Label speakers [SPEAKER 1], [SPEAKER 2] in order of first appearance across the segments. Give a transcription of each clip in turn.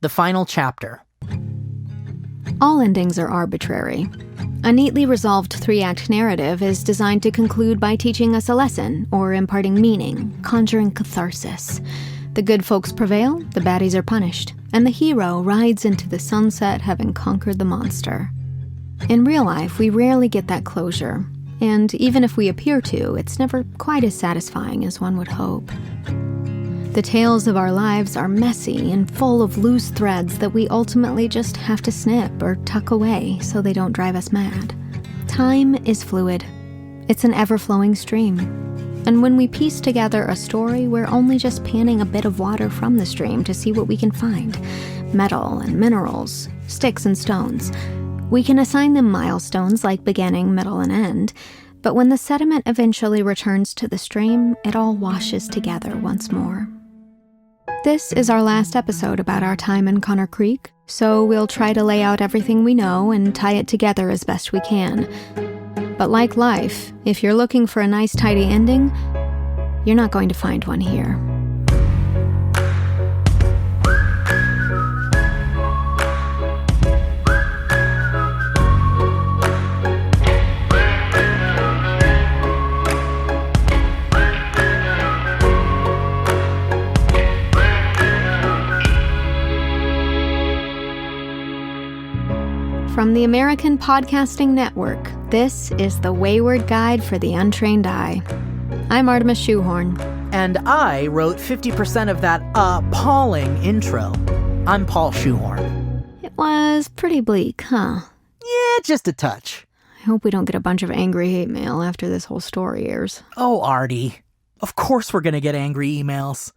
[SPEAKER 1] the final chapter.
[SPEAKER 2] All endings are arbitrary. A neatly resolved 3-act narrative is designed to conclude by teaching us a lesson or imparting meaning, conjuring catharsis. The good folks prevail, the baddies are punished, and the hero rides into the sunset having conquered the monster. In real life, we rarely get that closure, and even if we appear to, it's never quite as satisfying as one would hope. The tales of our lives are messy and full of loose threads that we ultimately just have to snip or tuck away so they don't drive us mad. Time is fluid. It's an ever-flowing stream. And when we piece together a story, we're only just panning a bit of water from the stream to see what we can find. Metal and minerals, sticks and stones. We can assign them milestones like beginning, middle, and end, but when the sediment eventually returns to the stream, it all washes together once more. This is our last episode about our time in Connor Creek, so we'll try to lay out everything we know and tie it together as best we can. But like life, if you're looking for a nice tidy ending, you're not going to find one here. From the American Podcasting Network, this is the Wayward Guide for the Untrained Eye. I'm Artemis Schue-Horyn.
[SPEAKER 1] And I wrote 50% of that appalling intro. I'm Paul Schue-Horyn.
[SPEAKER 2] It was pretty bleak, huh?
[SPEAKER 1] Yeah, just a touch.
[SPEAKER 2] I hope we don't get a bunch of angry hate mail after this whole story airs.
[SPEAKER 1] Oh, Artie. Of course we're gonna get angry emails.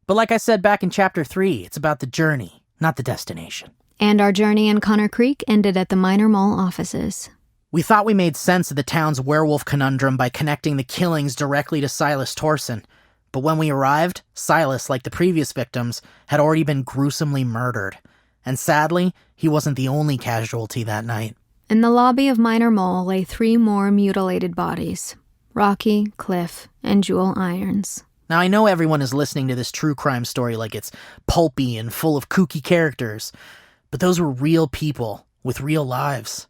[SPEAKER 1] But like I said back in Chapter 3, it's about the journey, not the destination.
[SPEAKER 2] And our journey in Connor Creek ended at the Minor Mole offices.
[SPEAKER 1] We thought we made sense of the town's werewolf conundrum by connecting the killings directly to Silas Torsen. But when we arrived, Silas, like the previous victims, had already been gruesomely murdered. And sadly, he wasn't the only casualty that night.
[SPEAKER 2] In the lobby of Minor Mole lay 3 more mutilated bodies: Rocky, Cliff, and Jewel Irons.
[SPEAKER 1] Now, I know everyone is listening to this true crime story like it's pulpy and full of kooky characters, but those were real people with real lives.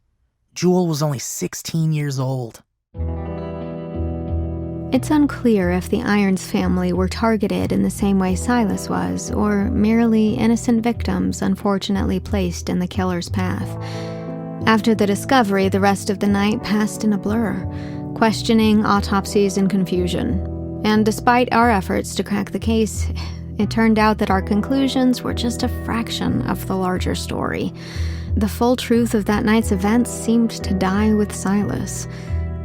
[SPEAKER 1] Jewel was only 16 years old.
[SPEAKER 2] It's unclear if the Irons family were targeted in the same way Silas was, or merely innocent victims unfortunately placed in the killer's path. After the discovery, the rest of the night passed in a blur, questioning, autopsies, and confusion. And despite our efforts to crack the case, it turned out that our conclusions were just a fraction of the larger story. The full truth of that night's events seemed to die with Silas.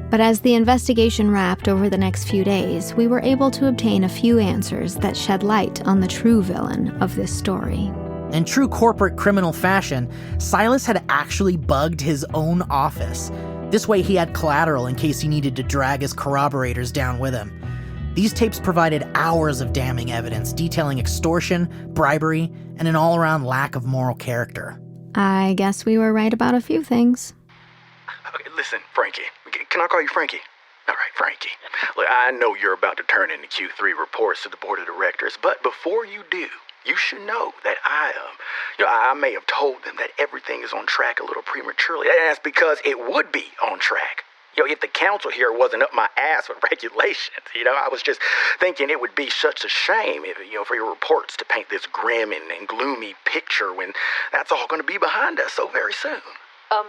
[SPEAKER 2] But as the investigation wrapped over the next few days, we were able to obtain a few answers that shed light on the true villain of this story.
[SPEAKER 1] In true corporate criminal fashion, Silas had actually bugged his own office. This way he had collateral in case he needed to drag his corroborators down with him. These tapes provided hours of damning evidence detailing extortion, bribery, and an all-around lack of moral character.
[SPEAKER 2] I guess we were right about a few things.
[SPEAKER 3] Okay, listen, Frankie. Can I call you Frankie? All right, Frankie. Look, I know you're about to turn in the Q3 reports to the board of directors, but before you do, you should know that I may have told them that everything is on track a little prematurely. And that's because it would be on track. If the council here wasn't up my ass with regulations, I was just thinking it would be such a shame, for your reports to paint this grim and gloomy picture when that's all going to be behind us so very soon.
[SPEAKER 4] I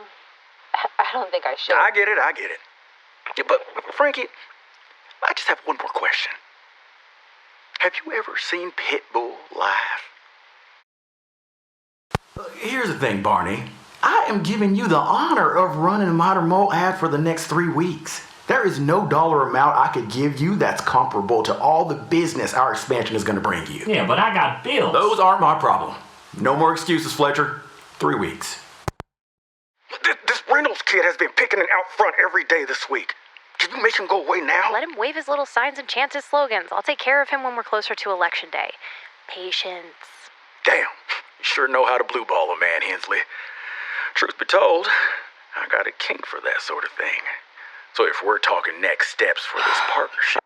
[SPEAKER 4] don't think I should.
[SPEAKER 3] I get it. Yeah, but, Frankie, I just have one more question. Have you ever seen Pitbull live? Here's the thing, Barney. I am giving you the honor of running a Minor Mole ad for the next 3 weeks. There is no dollar amount I could give you that's comparable to all the business our expansion is going to bring you.
[SPEAKER 5] Yeah, but I got bills.
[SPEAKER 3] Those aren't my problem. No more excuses, Fletcher. 3 weeks. This Reynolds kid has been picking it out front every day this week. Can you make him go away now?
[SPEAKER 4] Let him wave his little signs and chant his slogans. I'll take care of him when we're closer to Election Day. Patience.
[SPEAKER 3] Damn. You sure know how to blue ball a man, Hensley. Truth be told, I got a kink for that sort of thing. So if we're talking next steps for this partnership...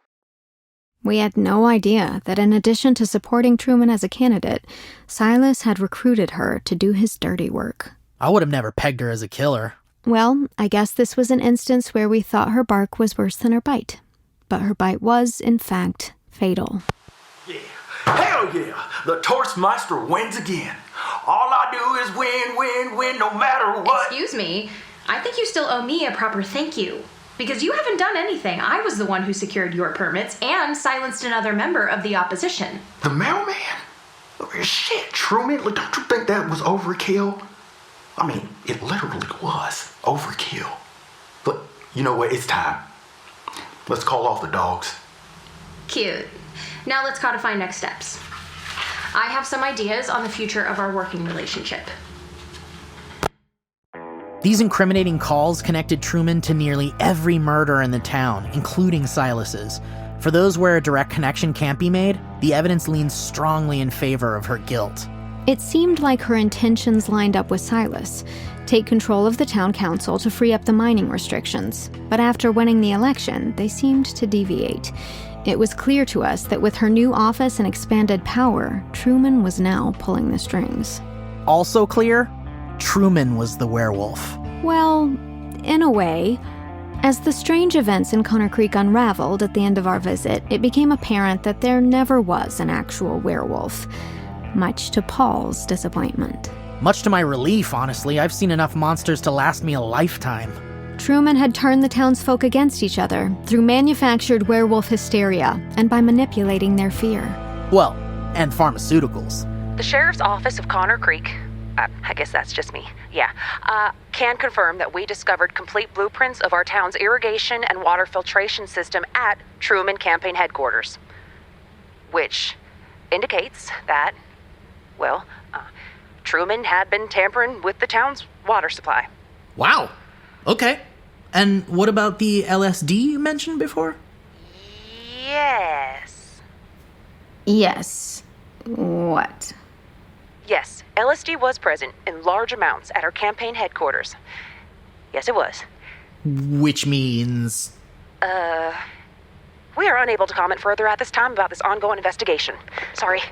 [SPEAKER 2] We had no idea that in addition to supporting Truman as a candidate, Silas had recruited her to do his dirty work.
[SPEAKER 1] I would have never pegged her as a killer.
[SPEAKER 2] Well, I guess this was an instance where we thought her bark was worse than her bite. But her bite was, in fact, fatal.
[SPEAKER 5] Yeah, hell yeah, the Toastmaster wins again. All I do is win, no matter what.
[SPEAKER 6] Excuse me, I think you still owe me a proper thank you. Because you haven't done anything. I was the one who secured your permits and silenced another member of the opposition.
[SPEAKER 5] The mailman? Shit, Truman, don't you think that was overkill? I mean, it literally was overkill. But you know what, it's time. Let's call off the dogs.
[SPEAKER 6] Cute. Now let's codify next steps. I have some ideas on the future of our working relationship.
[SPEAKER 1] These incriminating calls connected Truman to nearly every murder in the town, including Silas's. For those where a direct connection can't be made, the evidence leans strongly in favor of her guilt.
[SPEAKER 2] It seemed like her intentions lined up with Silas. Take control of the town council to free up the mining restrictions. But after winning the election, they seemed to deviate. It was clear to us that with her new office and expanded power, Truman was now pulling the strings.
[SPEAKER 1] Also clear, Truman was the werewolf.
[SPEAKER 2] Well, in a way. As the strange events in Connor Creek unraveled at the end of our visit, it became apparent that there never was an actual werewolf, much to Paul's disappointment.
[SPEAKER 1] Much to my relief, honestly. I've seen enough monsters to last me a lifetime.
[SPEAKER 2] Truman had turned the townsfolk against each other through manufactured werewolf hysteria and by manipulating their fear.
[SPEAKER 1] Well, and pharmaceuticals.
[SPEAKER 7] The Sheriff's Office of Connor Creek, I guess that's just me, can confirm that we discovered complete blueprints of our town's irrigation and water filtration system at Truman Campaign Headquarters. Which indicates that, Truman had been tampering with the town's water supply.
[SPEAKER 1] Wow. Okay. And what about the LSD you mentioned before?
[SPEAKER 7] Yes.
[SPEAKER 2] Yes. What?
[SPEAKER 7] Yes, LSD was present in large amounts at our campaign headquarters. Yes, it was.
[SPEAKER 1] Which means...
[SPEAKER 7] We are unable to comment further at this time about this ongoing investigation. Sorry.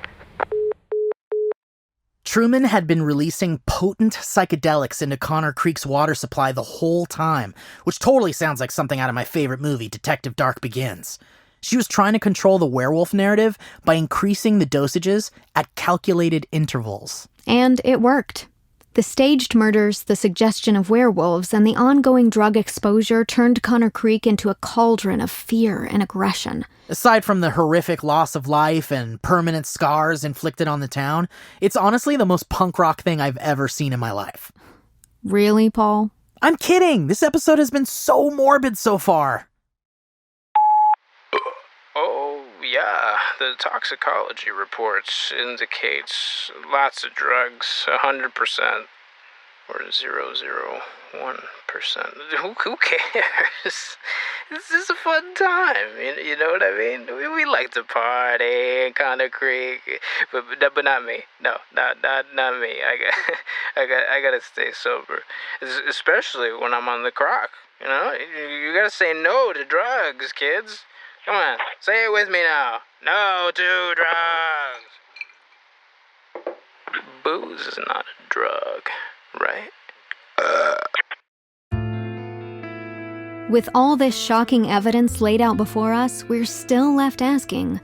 [SPEAKER 1] Truman had been releasing potent psychedelics into Connor Creek's water supply the whole time, which totally sounds like something out of my favorite movie, Detective Dark Begins. She was trying to control the werewolf narrative by increasing the dosages at calculated intervals.
[SPEAKER 2] And it worked. The staged murders, the suggestion of werewolves, and the ongoing drug exposure turned Connor Creek into a cauldron of fear and aggression.
[SPEAKER 1] Aside from the horrific loss of life and permanent scars inflicted on the town, it's honestly the most punk rock thing I've ever seen in my life.
[SPEAKER 2] Really, Paul?
[SPEAKER 1] I'm kidding! This episode has been so morbid so far.
[SPEAKER 8] Oh, yeah. The toxicology reports indicates lots of drugs, 100%, or 0.001%. Who cares? This is a fun time, you know what I mean? We like to party in Connor Creek, but not me. No, not me. I gotta stay sober, especially when I'm on the crock, you know? You gotta say no to drugs, kids. Come on, say it with me now. No to drugs. Booze is not a drug, right?
[SPEAKER 2] With all this shocking evidence laid out before us, we're still left asking,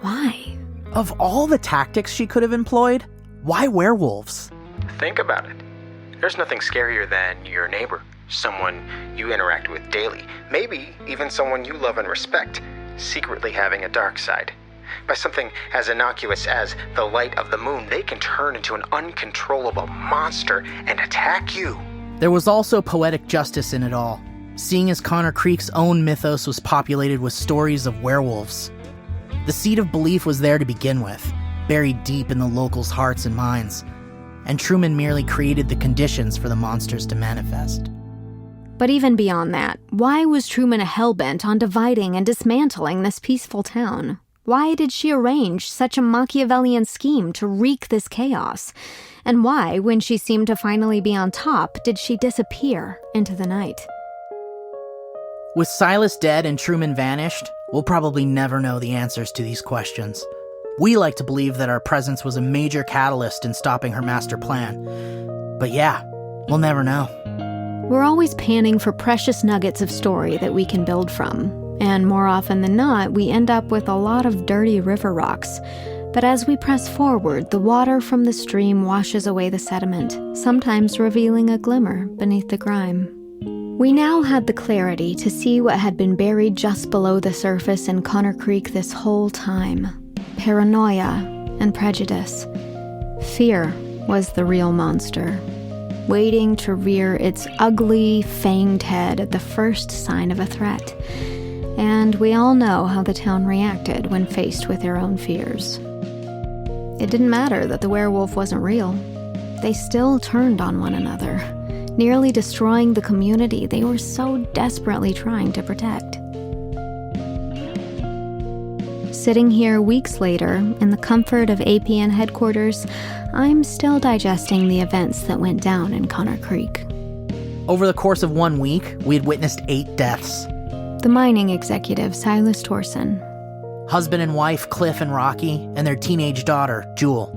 [SPEAKER 2] why?
[SPEAKER 1] Of all the tactics she could have employed, why werewolves?
[SPEAKER 3] Think about it. There's nothing scarier than your neighbor, someone you interact with daily, maybe even someone you love and respect, secretly having a dark side. By something as innocuous as the light of the moon, they can turn into an uncontrollable monster and attack you.
[SPEAKER 1] There was also poetic justice in it all, seeing as Connor Creek's own mythos was populated with stories of werewolves. The seed of belief was there to begin with, buried deep in the locals' hearts and minds, and Truman merely created the conditions for the monsters to manifest.
[SPEAKER 2] But even beyond that, why was Truman hellbent on dividing and dismantling this peaceful town? Why did she arrange such a Machiavellian scheme to wreak this chaos? And why, when she seemed to finally be on top, did she disappear into the night?
[SPEAKER 1] With Silas dead and Truman vanished, We'll probably never know the answers to these questions. We like to believe that our presence was a major catalyst in stopping her master plan. But yeah, we'll never know.
[SPEAKER 2] We're always panning for precious nuggets of story that we can build from. And more often than not, we end up with a lot of dirty river rocks. But as we press forward, the water from the stream washes away the sediment, sometimes revealing a glimmer beneath the grime. We now had the clarity to see what had been buried just below the surface in Connor Creek this whole time. Paranoia and prejudice. Fear was the real monster, waiting to rear its ugly, fanged head at the first sign of a threat. And we all know how the town reacted when faced with their own fears. It didn't matter that the werewolf wasn't real. They still turned on one another, nearly destroying the community they were so desperately trying to protect. Sitting here weeks later, in the comfort of APN headquarters, I'm still digesting the events that went down in Connor Creek.
[SPEAKER 1] Over the course of 1 week, we had witnessed 8 deaths.
[SPEAKER 2] The mining executive, Silas Torson.
[SPEAKER 1] Husband and wife, Cliff and Rocky, and their teenage daughter, Jewel.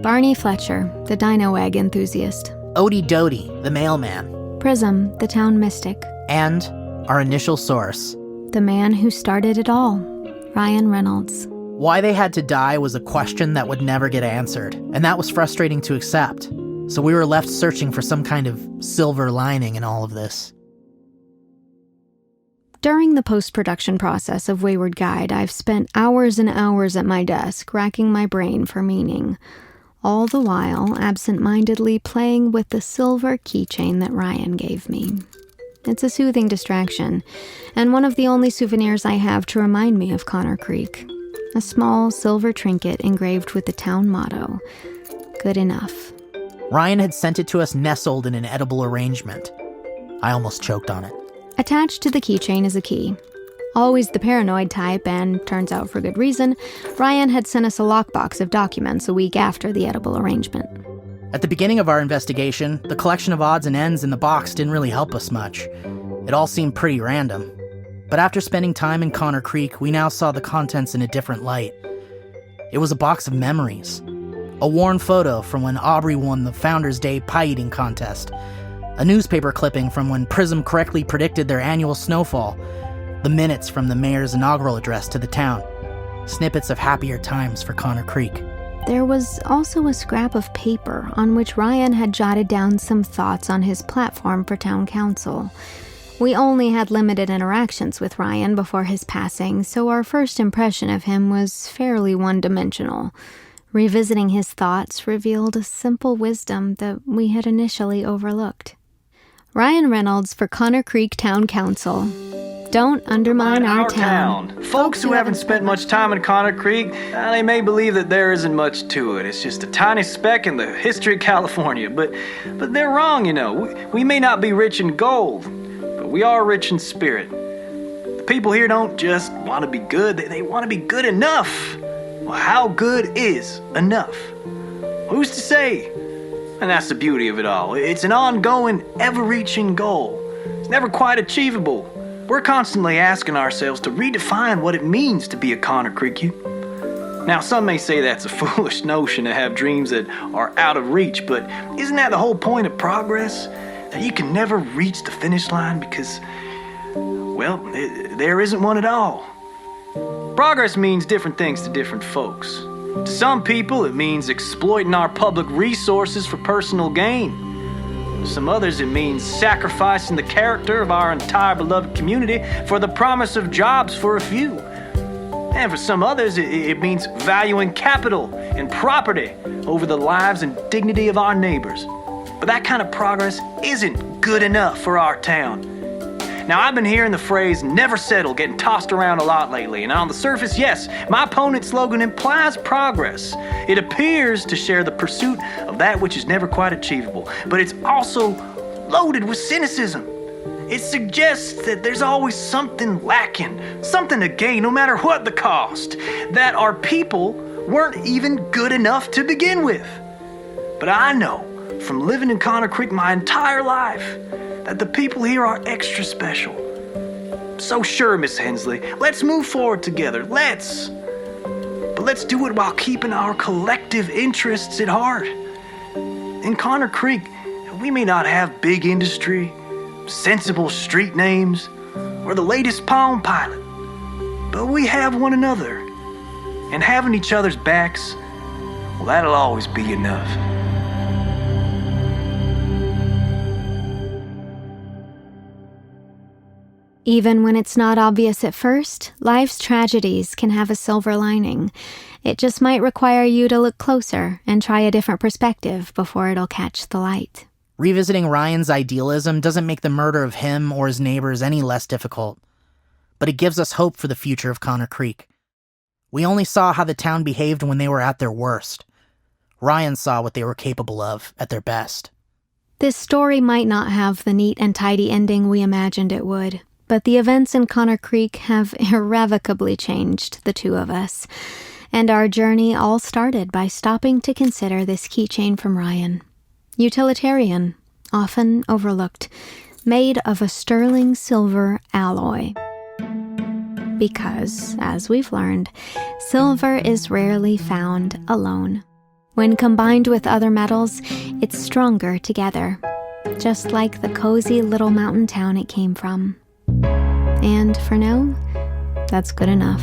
[SPEAKER 2] Barney Fletcher, the dino egg enthusiast.
[SPEAKER 1] Odie Doty, the mailman.
[SPEAKER 2] Prism, the town mystic.
[SPEAKER 1] And our initial source.
[SPEAKER 2] The man who started it all, Ryan Reynolds.
[SPEAKER 1] Why they had to die was a question that would never get answered, and that was frustrating to accept. So we were left searching for some kind of silver lining in all of this.
[SPEAKER 2] During the post-production process of Wayward Guide, I've spent hours and hours at my desk racking my brain for meaning, all the while absent-mindedly playing with the silver keychain that Ryan gave me. It's a soothing distraction, and one of the only souvenirs I have to remind me of Connor Creek. A small silver trinket engraved with the town motto, "Good enough."
[SPEAKER 1] Ryan had sent it to us nestled in an edible arrangement. I almost choked on it.
[SPEAKER 2] Attached to the keychain is a key. Always the paranoid type, and turns out for good reason, Ryan had sent us a lockbox of documents a week after the edible arrangement.
[SPEAKER 1] At the beginning of our investigation, the collection of odds and ends in the box didn't really help us much. It all seemed pretty random. But after spending time in Connor Creek, we now saw the contents in a different light. It was a box of memories. A worn photo from when Aubrey won the Founders Day pie eating contest. A newspaper clipping from when Prism correctly predicted their annual snowfall. The minutes from the mayor's inaugural address to the town. Snippets of happier times for Connor Creek.
[SPEAKER 2] There was also a scrap of paper on which Ryan had jotted down some thoughts on his platform for town council. We only had limited interactions with Ryan before his passing, so our first impression of him was fairly one-dimensional. Revisiting his thoughts revealed a simple wisdom that we had initially overlooked. Ryan Reynolds for Connor Creek Town Council. Don't undermine our town.
[SPEAKER 9] Folks who haven't spent much time in Connor Creek, they may believe that there isn't much to it. It's just a tiny speck in the history of California. But they're wrong, you know. We may not be rich in gold, but we are rich in spirit. The people here don't just want to be good, they want to be good enough. Well, how good is enough? Who's to say? And that's the beauty of it all. It's an ongoing, ever-reaching goal. It's never quite achievable. We're constantly asking ourselves to redefine what it means to be a Connor Creekian. Now, some may say that's a foolish notion to have dreams that are out of reach, but isn't that the whole point of progress? That you can never reach the finish line because, well, there isn't one at all. Progress means different things to different folks. To some people, it means exploiting our public resources for personal gain. To some others, it means sacrificing the character of our entire beloved community for the promise of jobs for a few. And for some others, it means valuing capital and property over the lives and dignity of our neighbors. But that kind of progress isn't good enough for our town. Now, I've been hearing the phrase never settle getting tossed around a lot lately, and on the surface, yes, my opponent's slogan implies progress. It appears to share the pursuit of that which is never quite achievable, but it's also loaded with cynicism. It suggests that there's always something lacking, something to gain no matter what the cost, that our people weren't even good enough to begin with. But I know, from living in Connor Creek my entire life, that the people here are extra special. So sure, Miss Hensley, let's move forward together, let's. But let's do it while keeping our collective interests at heart. In Connor Creek, we may not have big industry, sensible street names, or the latest Palm Pilot, but we have one another. And having each other's backs, well, that'll always be enough.
[SPEAKER 2] Even when it's not obvious at first, life's tragedies can have a silver lining. It just might require you to look closer and try a different perspective before it'll catch the light.
[SPEAKER 1] Revisiting Ryan's idealism doesn't make the murder of him or his neighbors any less difficult, but it gives us hope for the future of Connor Creek. We only saw how the town behaved when they were at their worst. Ryan saw what they were capable of at their best.
[SPEAKER 2] This story might not have the neat and tidy ending we imagined it would, but the events in Connor Creek have irrevocably changed the two of us. And our journey all started by stopping to consider this keychain from Ryan. Utilitarian, often overlooked, made of a sterling silver alloy. Because, as we've learned, silver is rarely found alone. When combined with other metals, it's stronger together, just like the cozy little mountain town it came from. And for now, that's good enough.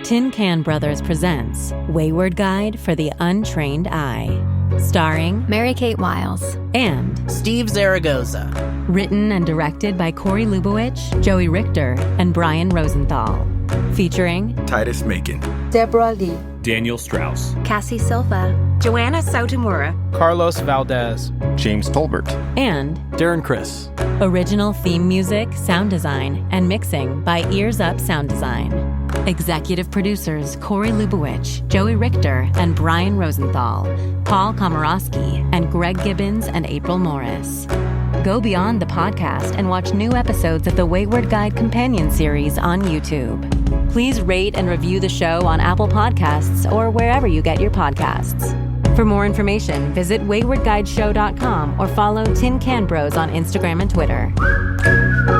[SPEAKER 10] Tin Can Brothers presents Wayward Guide for the Untrained Eye. Starring
[SPEAKER 2] Mary-Kate Wiles
[SPEAKER 10] and
[SPEAKER 1] Steve Zaragoza.
[SPEAKER 10] Written and directed by Corey Lubowich, Joey Richter, and Brian Rosenthal. Featuring
[SPEAKER 3] Titus Macon,
[SPEAKER 11] Deborah Lee,
[SPEAKER 12] Daniel Strauss,
[SPEAKER 2] Cassie Silva,
[SPEAKER 13] Joanna Sotomura,
[SPEAKER 14] Carlos Valdez,
[SPEAKER 12] James Tolbert,
[SPEAKER 10] and
[SPEAKER 12] Darren Chris.
[SPEAKER 10] Original theme music, sound design, and mixing by Ears Up Sound Design. Executive producers Corey Lubowich, Joey Richter, and Brian Rosenthal, Paul Komorowski, and Greg Gibbons and April Morris. Go beyond the podcast and watch new episodes of the Wayward Guide Companion Series on YouTube. Please rate and review the show on Apple Podcasts or wherever you get your podcasts. For more information, visit waywardguideshow.com or follow Tin Can Bros on Instagram and Twitter.